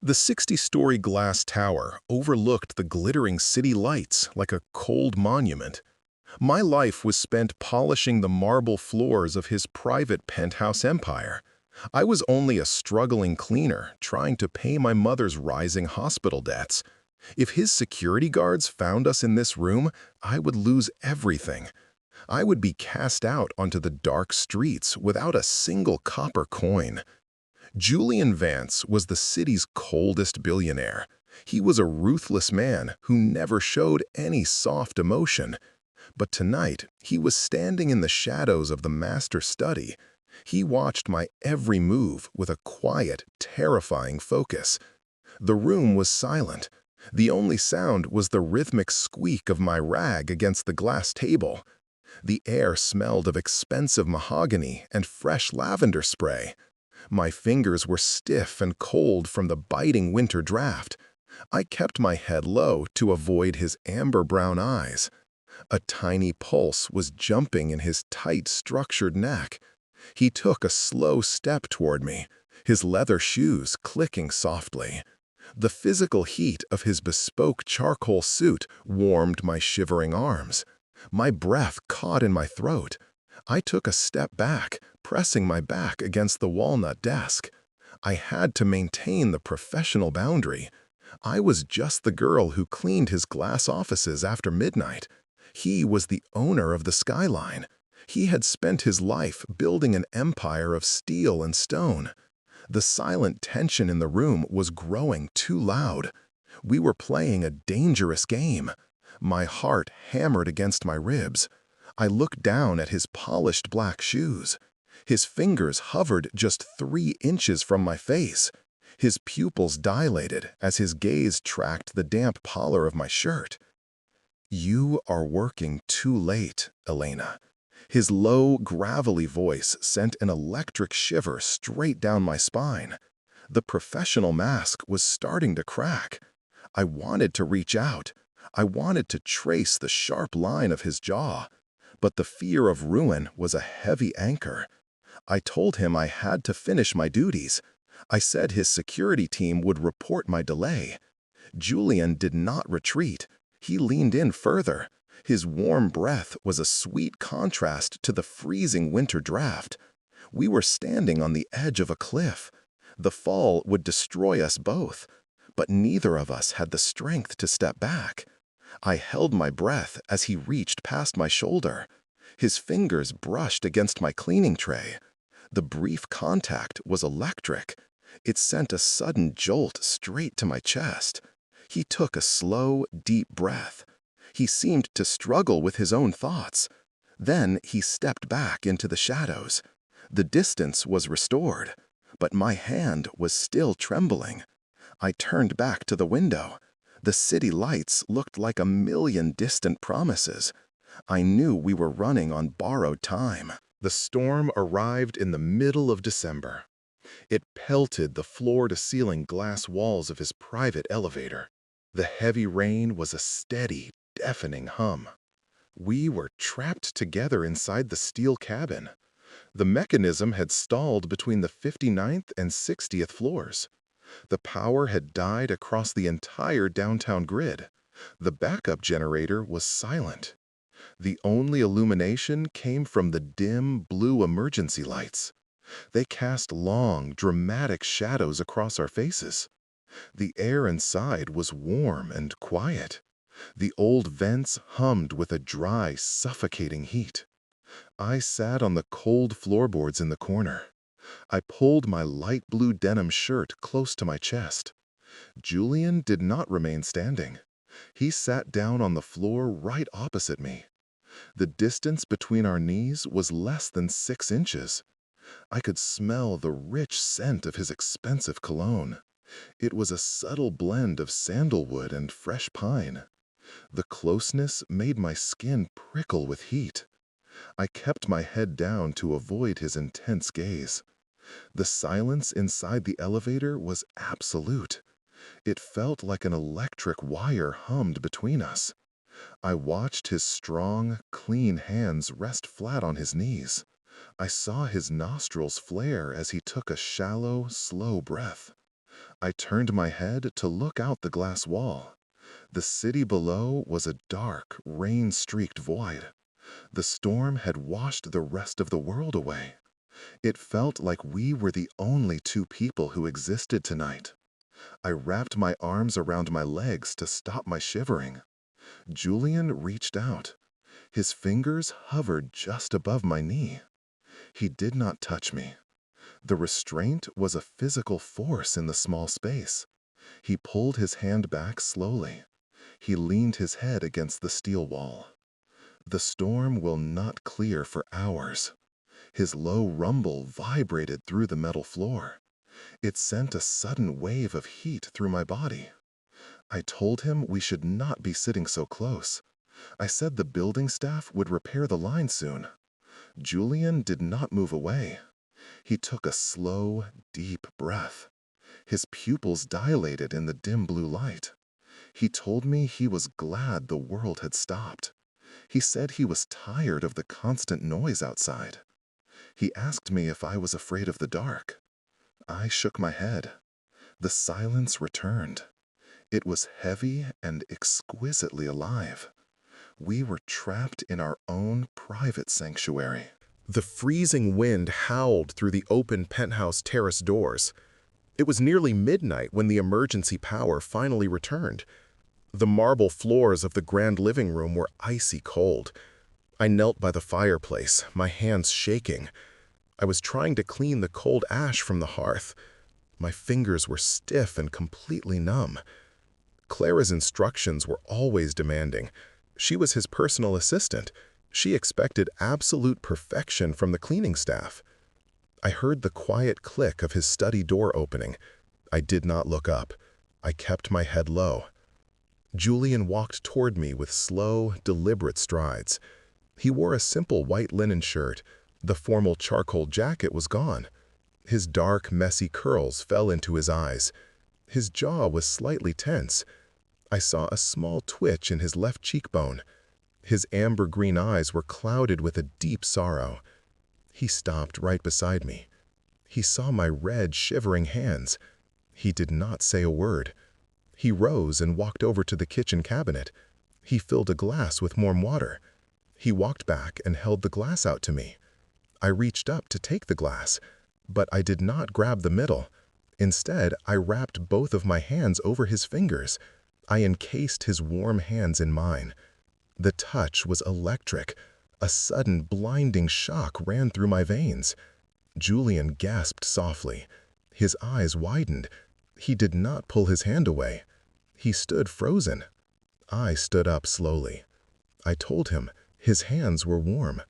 The 60-story glass tower overlooked the glittering city lights like a cold monument. My life was spent polishing the marble floors of his private penthouse empire. I was only a struggling cleaner trying to pay my mother's rising hospital debts. If his security guards found us in this room, I would lose everything. I would be cast out onto the dark streets without a single copper coin. Julian Vance was the city's coldest billionaire. He was a ruthless man who never showed any soft emotion. But tonight, he was standing in the shadows of the master study. He watched my every move with a quiet, terrifying focus. The room was silent. The only sound was the rhythmic squeak of my rag against the glass table. The air smelled of expensive mahogany and fresh lavender spray. My fingers were stiff and cold from the biting winter draft. I kept my head low to avoid his amber-brown eyes. A tiny pulse was jumping in his tight, structured neck. He took a slow step toward me, his leather shoes clicking softly. The physical heat of his bespoke charcoal suit warmed my shivering arms. My breath caught in my throat. I took a step back, pressing my back against the walnut desk. I had to maintain the professional boundary. I was just the girl who cleaned his glass offices after midnight. He was the owner of the skyline. He had spent his life building an empire of steel and stone. The silent tension in the room was growing too loud. We were playing a dangerous game. My heart hammered against my ribs. I looked down at his polished black shoes. His fingers hovered just 3 inches from my face. His pupils dilated as his gaze tracked the damp collar of my shirt. "You are working too late, Elena." His low, gravelly voice sent an electric shiver straight down my spine. The professional mask was starting to crack. I wanted to reach out. I wanted to trace the sharp line of his jaw. But the fear of ruin was a heavy anchor. I told him I had to finish my duties. I said his security team would report my delay. Julian did not retreat. He leaned in further. His warm breath was a sweet contrast to the freezing winter draft. We were standing on the edge of a cliff. The fall would destroy us both, but neither of us had the strength to step back. I held my breath as he reached past my shoulder. His fingers brushed against my cleaning tray. The brief contact was electric. It sent a sudden jolt straight to my chest. He took a slow, deep breath. He seemed to struggle with his own thoughts. Then he stepped back into the shadows. The distance was restored, but my hand was still trembling. I turned back to the window. The city lights looked like a million distant promises. I knew we were running on borrowed time. The storm arrived in the middle of December. It pelted the floor-to-ceiling glass walls of his private elevator. The heavy rain was a steady, deafening hum. We were trapped together inside the steel cabin. The mechanism had stalled between the 59th and 60th floors. The power had died across the entire downtown grid. The backup generator was silent. The only illumination came from the dim, blue emergency lights. They cast long, dramatic shadows across our faces. The air inside was warm and quiet. The old vents hummed with a dry, suffocating heat. I sat on the cold floorboards in the corner. I pulled my light blue denim shirt close to my chest. Julian did not remain standing. He sat down on the floor right opposite me. The distance between our knees was less than 6 inches. I could smell the rich scent of his expensive cologne. It was a subtle blend of sandalwood and fresh pine. The closeness made my skin prickle with heat. I kept my head down to avoid his intense gaze. The silence inside the elevator was absolute. It felt like an electric wire hummed between us. I watched his strong, clean hands rest flat on his knees. I saw his nostrils flare as he took a shallow, slow breath. I turned my head to look out the glass wall. The city below was a dark, rain-streaked void. The storm had washed the rest of the world away. It felt like we were the only two people who existed tonight. I wrapped my arms around my legs to stop my shivering. Julian reached out. His fingers hovered just above my knee. He did not touch me. The restraint was a physical force in the small space. He pulled his hand back slowly. He leaned his head against the steel wall. The storm will not clear for hours. His low rumble vibrated through the metal floor. It sent a sudden wave of heat through my body. I told him we should not be sitting so close. I said the building staff would repair the line soon. Julian did not move away. He took a slow, deep breath. His pupils dilated in the dim blue light. He told me he was glad the world had stopped. He said he was tired of the constant noise outside. He asked me if I was afraid of the dark. I shook my head. The silence returned. It was heavy and exquisitely alive. We were trapped in our own private sanctuary. The freezing wind howled through the open penthouse terrace doors. It was nearly midnight when the emergency power finally returned. The marble floors of the grand living room were icy cold. I knelt by the fireplace, my hands shaking. I was trying to clean the cold ash from the hearth. My fingers were stiff and completely numb. Clara's instructions were always demanding. She was his personal assistant. She expected absolute perfection from the cleaning staff. I heard the quiet click of his study door opening. I did not look up. I kept my head low. Julian walked toward me with slow, deliberate strides. He wore a simple white linen shirt. The formal charcoal jacket was gone. His dark, messy curls fell into his eyes. His jaw was slightly tense. I saw a small twitch in his left cheekbone. His amber-green eyes were clouded with a deep sorrow. He stopped right beside me. He saw my red, shivering hands. He did not say a word. He rose and walked over to the kitchen cabinet. He filled a glass with warm water. He walked back and held the glass out to me. I reached up to take the glass, but I did not grab the middle. Instead, I wrapped both of my hands over his fingers. I encased his warm hands in mine. The touch was electric. A sudden, blinding shock ran through my veins. Julian gasped softly. His eyes widened. He did not pull his hand away. He stood frozen. I stood up slowly. I told him his hands were warm.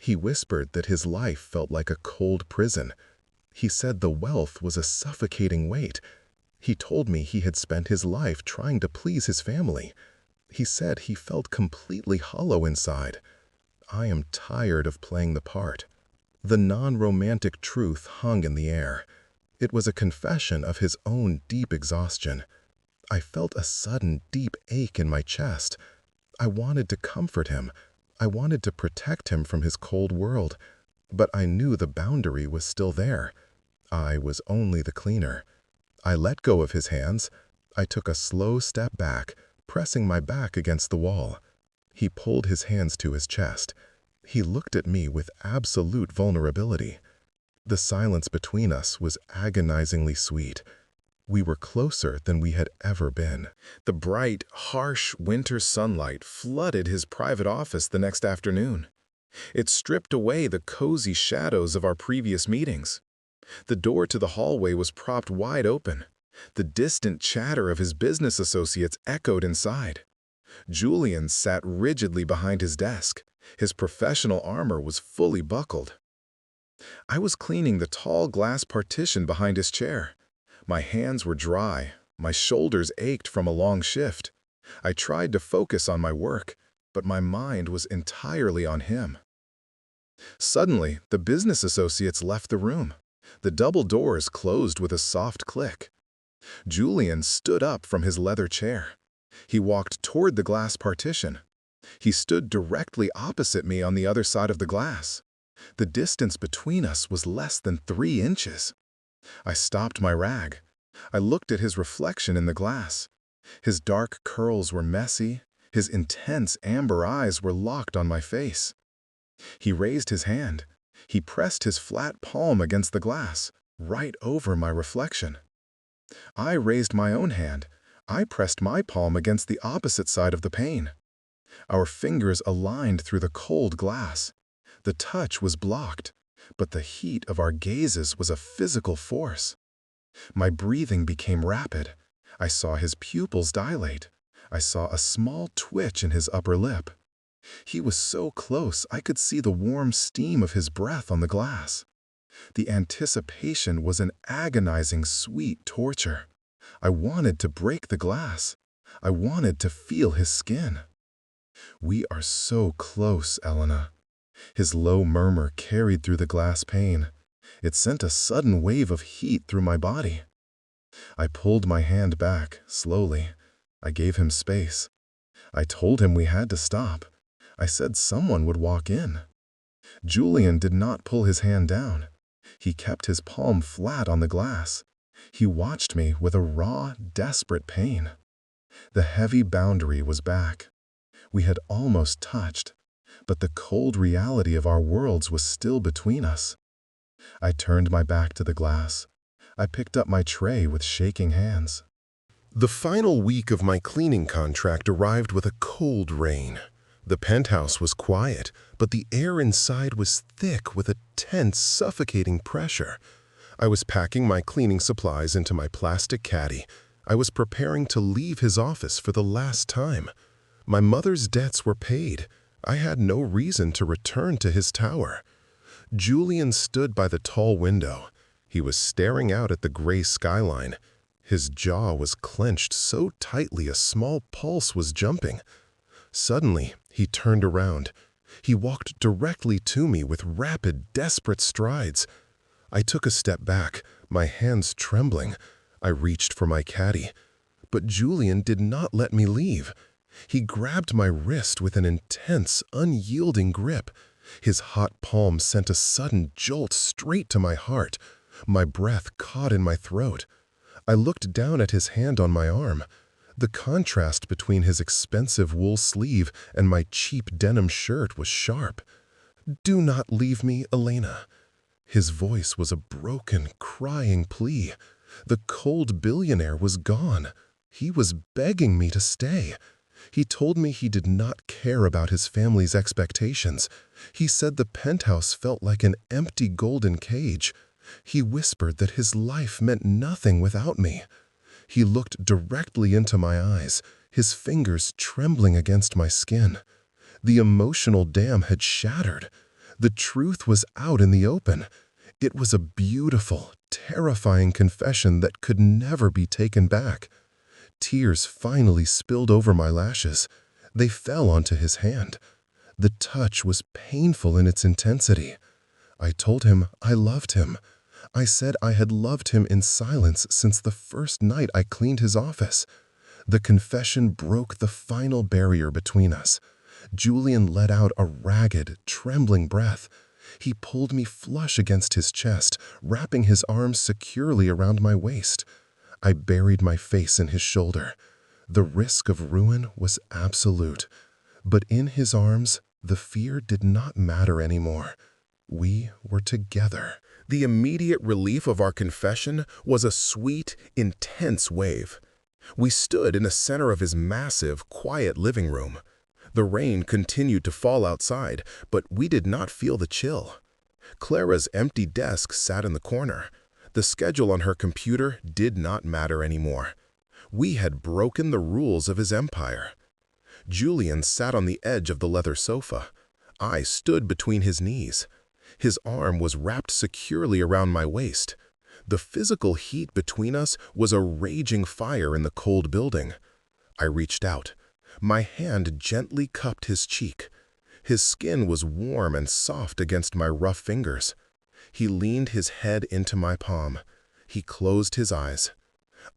He whispered that his life felt like a cold prison. He said the wealth was a suffocating weight. He told me he had spent his life trying to please his family. He said he felt completely hollow inside. I am tired of playing the part. The non-romantic truth hung in the air. It was a confession of his own deep exhaustion. I felt a sudden, deep ache in my chest. I wanted to comfort him. I wanted to protect him from his cold world. But I knew the boundary was still there. I was only the cleaner. I let go of his hands. I took a slow step back, pressing my back against the wall. He pulled his hands to his chest. He looked at me with absolute vulnerability. The silence between us was agonizingly sweet. We were closer than we had ever been. The bright, harsh winter sunlight flooded his private office the next afternoon. It stripped away the cozy shadows of our previous meetings. The door to the hallway was propped wide open. The distant chatter of his business associates echoed inside. Julian sat rigidly behind his desk. His professional armor was fully buckled. I was cleaning the tall glass partition behind his chair. My hands were dry. My shoulders ached from a long shift. I tried to focus on my work, but my mind was entirely on him. Suddenly, the business associates left the room. The double doors closed with a soft click. Julian stood up from his leather chair. He walked toward the glass partition. He stood directly opposite me on the other side of the glass. The distance between us was less than 3 inches. I stopped my rag. I looked at his reflection in the glass. His dark curls were messy, his intense amber eyes were locked on my face. He raised his hand. He pressed his flat palm against the glass, right over my reflection. I raised my own hand. I pressed my palm against the opposite side of the pane. Our fingers aligned through the cold glass. The touch was blocked, but the heat of our gazes was a physical force. My breathing became rapid. I saw his pupils dilate. I saw a small twitch in his upper lip. He was so close I could see the warm steam of his breath on the glass. The anticipation was an agonizing, sweet torture. I wanted to break the glass. I wanted to feel his skin. "We are so close, Elena." His low murmur carried through the glass pane. It sent a sudden wave of heat through my body. I pulled my hand back, slowly. I gave him space. I told him we had to stop. I said someone would walk in. Julian did not pull his hand down. He kept his palm flat on the glass. He watched me with a raw, desperate pain. The heavy boundary was back. We had almost touched, but the cold reality of our worlds was still between us. I turned my back to the glass. I picked up my tray with shaking hands. The final week of my cleaning contract arrived with a cold rain. The penthouse was quiet, but the air inside was thick with a tense, suffocating pressure. I was packing my cleaning supplies into my plastic caddy. I was preparing to leave his office for the last time. My mother's debts were paid. I had no reason to return to his tower. Julian stood by the tall window. He was staring out at the gray skyline. His jaw was clenched so tightly a small pulse was jumping. Suddenly, he turned around. He walked directly to me with rapid, desperate strides. I took a step back, my hands trembling. I reached for my caddy. But Julian did not let me leave. He grabbed my wrist with an intense, unyielding grip. His hot palm sent a sudden jolt straight to my heart. My breath caught in my throat. I looked down at his hand on my arm. The contrast between his expensive wool sleeve and my cheap denim shirt was sharp. "Do not leave me, Elena." His voice was a broken, crying plea. The cold billionaire was gone. He was begging me to stay. He told me he did not care about his family's expectations. He said the penthouse felt like an empty golden cage. He whispered that his life meant nothing without me. He looked directly into my eyes, his fingers trembling against my skin. The emotional dam had shattered. The truth was out in the open. It was a beautiful, terrifying confession that could never be taken back. Tears finally spilled over my lashes. They fell onto his hand. The touch was painful in its intensity. I told him I loved him. I said I had loved him in silence since the first night I cleaned his office. The confession broke the final barrier between us. Julian let out a ragged, trembling breath. He pulled me flush against his chest, wrapping his arms securely around my waist. I buried my face in his shoulder. The risk of ruin was absolute. But in his arms, the fear did not matter anymore. We were together. The immediate relief of our confession was a sweet, intense wave. We stood in the center of his massive, quiet living room. The rain continued to fall outside, but we did not feel the chill. Clara's empty desk sat in the corner. The schedule on her computer did not matter anymore. We had broken the rules of his empire. Julian sat on the edge of the leather sofa. I stood between his knees. His arm was wrapped securely around my waist. The physical heat between us was a raging fire in the cold building. I reached out. My hand gently cupped his cheek. His skin was warm and soft against my rough fingers. He leaned his head into my palm. He closed his eyes.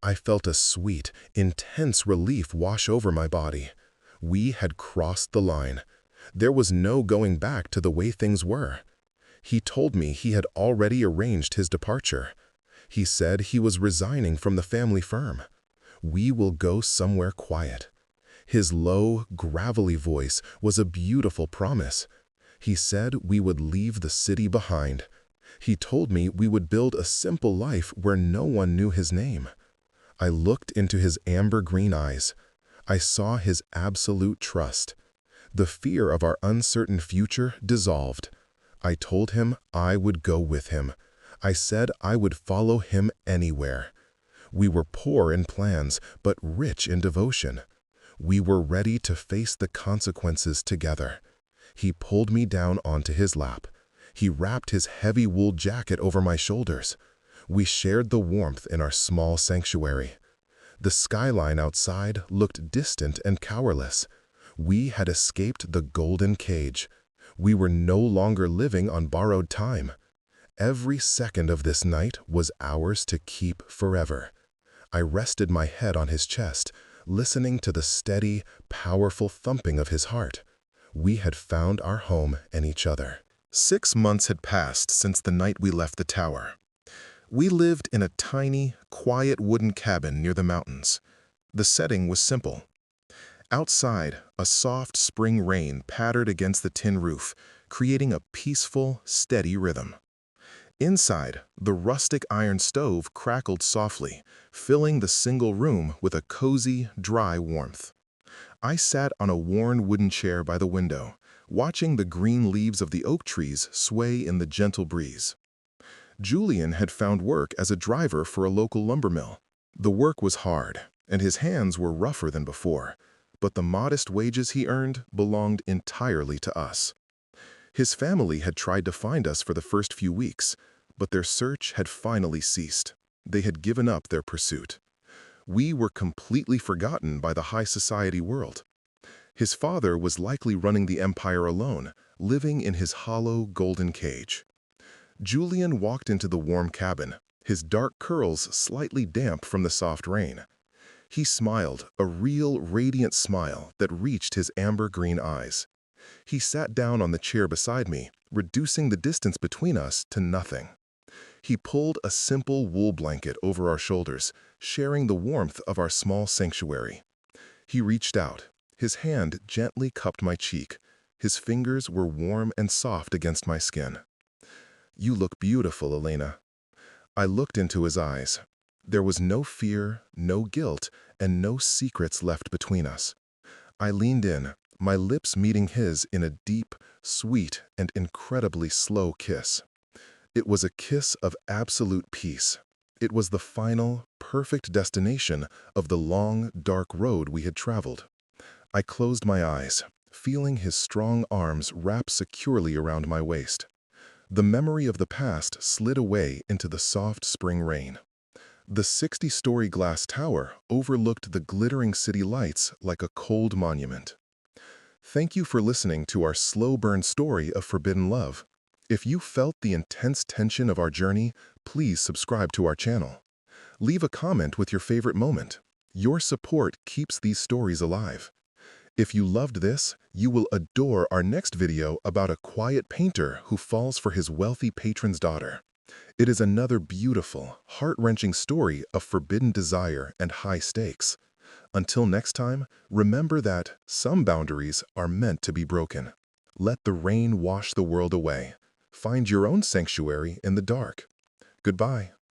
I felt a sweet, intense relief wash over my body. We had crossed the line. There was no going back to the way things were. He told me he had already arranged his departure. He said he was resigning from the family firm. We will go somewhere quiet. His low, gravelly voice was a beautiful promise. He said we would leave the city behind. He told me we would build a simple life where no one knew his name. I looked into his amber-green eyes. I saw his absolute trust. The fear of our uncertain future dissolved. I told him I would go with him. I said I would follow him anywhere. We were poor in plans, but rich in devotion. We were ready to face the consequences together. He pulled me down onto his lap. He wrapped his heavy wool jacket over my shoulders. We shared the warmth in our small sanctuary. The skyline outside looked distant and powerless. We had escaped the golden cage. We were no longer living on borrowed time. Every second of this night was ours to keep forever. I rested my head on his chest, listening to the steady, powerful thumping of his heart. We had found our home and each other. 6 months had passed since the night we left the tower. We lived in a tiny, quiet wooden cabin near the mountains. The setting was simple. Outside, a soft spring rain pattered against the tin roof, creating a peaceful, steady rhythm. Inside, the rustic iron stove crackled softly, filling the single room with a cozy, dry warmth. I sat on a worn wooden chair by the window, watching the green leaves of the oak trees sway in the gentle breeze. Julian had found work as a driver for a local lumber mill. The work was hard, and his hands were rougher than before, but the modest wages he earned belonged entirely to us. His family had tried to find us for the first few weeks, but their search had finally ceased. They had given up their pursuit. We were completely forgotten by the high society world. His father was likely running the empire alone, living in his hollow golden cage. Julian walked into the warm cabin, his dark curls slightly damp from the soft rain. He smiled, a real, radiant smile that reached his amber-green eyes. He sat down on the chair beside me, reducing the distance between us to nothing. He pulled a simple wool blanket over our shoulders, sharing the warmth of our small sanctuary. He reached out. His hand gently cupped my cheek. His fingers were warm and soft against my skin. "You look beautiful, Elena." I looked into his eyes. There was no fear, no guilt, and no secrets left between us. I leaned in, my lips meeting his in a deep, sweet, and incredibly slow kiss. It was a kiss of absolute peace. It was the final, perfect destination of the long, dark road we had traveled. I closed my eyes, feeling his strong arms wrap securely around my waist. The memory of the past slid away into the soft spring rain. The 60-story glass tower overlooked the glittering city lights like a cold monument. Thank you for listening to our slow-burn story of forbidden love. If you felt the intense tension of our journey, please subscribe to our channel. Leave a comment with your favorite moment. Your support keeps these stories alive. If you loved this, you will adore our next video about a quiet painter who falls for his wealthy patron's daughter. It is another beautiful, heart-wrenching story of forbidden desire and high stakes. Until next time, remember that some boundaries are meant to be broken. Let the rain wash the world away. Find your own sanctuary in the dark. Goodbye.